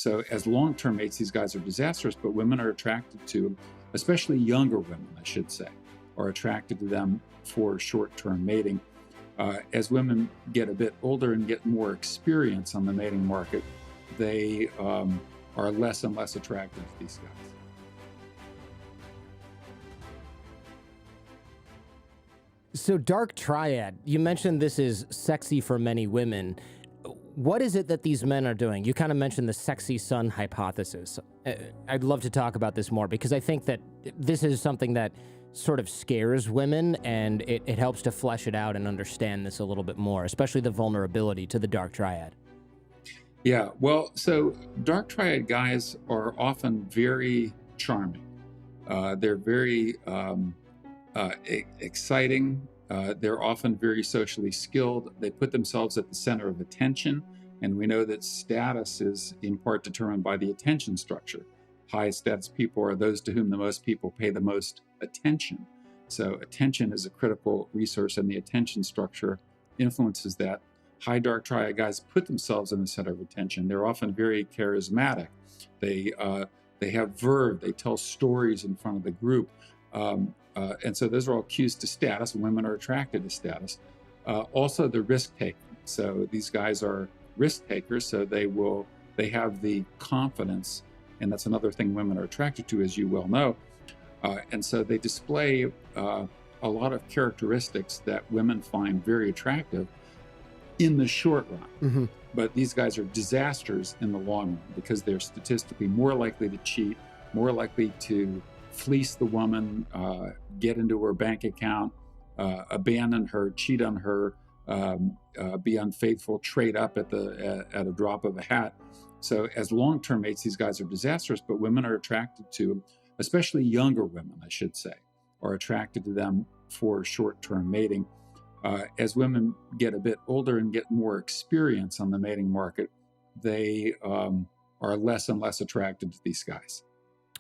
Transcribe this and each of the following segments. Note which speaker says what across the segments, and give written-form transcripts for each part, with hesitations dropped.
Speaker 1: So as long-term mates, these guys are disastrous, but women are attracted to them, especially younger women, I should say, are attracted to them for short-term mating. As women get a bit older and get more experience on the mating market, they are less and less attracted to these guys.
Speaker 2: So Dark Triad, you mentioned this is sexy for many women. What is it that these men are doing? You kind of mentioned the sexy sun hypothesis. I'd love to talk about this more because I think that this is something that sort of scares women, and it helps to flesh it out and understand this a little bit more, especially the vulnerability to the Dark Triad.
Speaker 1: Yeah, well, so Dark Triad guys are often very charming. They're very exciting. They're often very socially skilled. They put themselves at the center of attention, and we know that status is in part determined by the attention structure. High status people are those to whom the most people pay the most attention. So attention is a critical resource, and the attention structure influences that. High Dark Triad guys put themselves in the center of attention. They're often very charismatic. They have verve. They tell stories in front of the group. And so those are all cues to status. Women are attracted to status. Also, the risk taking. So these guys are risk takers. So they have the confidence, and that's another thing women are attracted to, as you well know. And so they display a lot of characteristics that women find very attractive in the short run.
Speaker 2: Mm-hmm.
Speaker 1: But these guys are disasters in the long run because they're statistically more likely to cheat, more likely to fleece the woman, get into her bank account, abandon her, cheat on her, be unfaithful, trade up at a drop of a hat. So as long-term mates, these guys are disastrous, but women are attracted to them, especially younger women, I should say, are attracted to them for short-term mating. As women get a bit older and get more experience on the mating market, they are less and less attracted to these guys.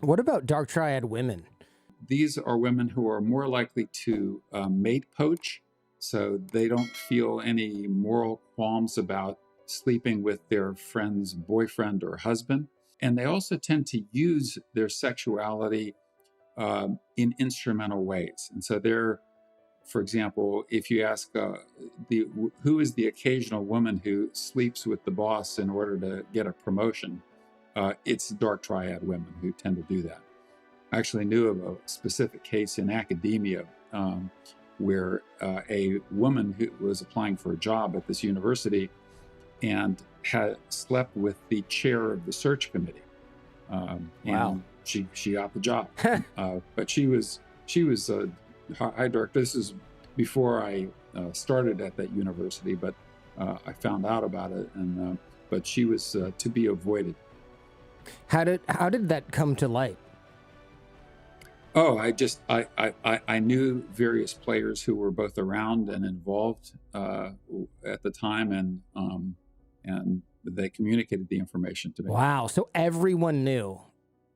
Speaker 2: What about Dark Triad women?
Speaker 1: These are women who are more likely to mate poach, so they don't feel any moral qualms about sleeping with their friend's boyfriend or husband. And they also tend to use their sexuality in instrumental ways. And so they're, for example, if you ask who is the occasional woman who sleeps with the boss in order to get a promotion, it's Dark Triad women who tend to do that. I actually knew of a specific case in academia where a woman who was applying for a job at this university and had slept with the chair of the search committee.
Speaker 2: Wow.
Speaker 1: And she got the job. But she was High Dark. This is before I started at that university, but I found out about it, and but she was to be avoided.
Speaker 2: How did that come to light?
Speaker 1: Oh, I knew various players who were both around and involved at the time, and they communicated the information to me.
Speaker 2: Wow! So everyone knew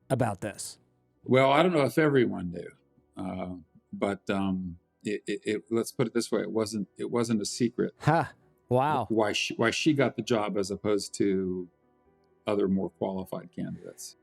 Speaker 2: about this.
Speaker 1: Well, I don't know if everyone knew, but let's put it this way: it wasn't a secret.
Speaker 2: Huh. Wow.
Speaker 1: Why she got the job as opposed to other more qualified candidates.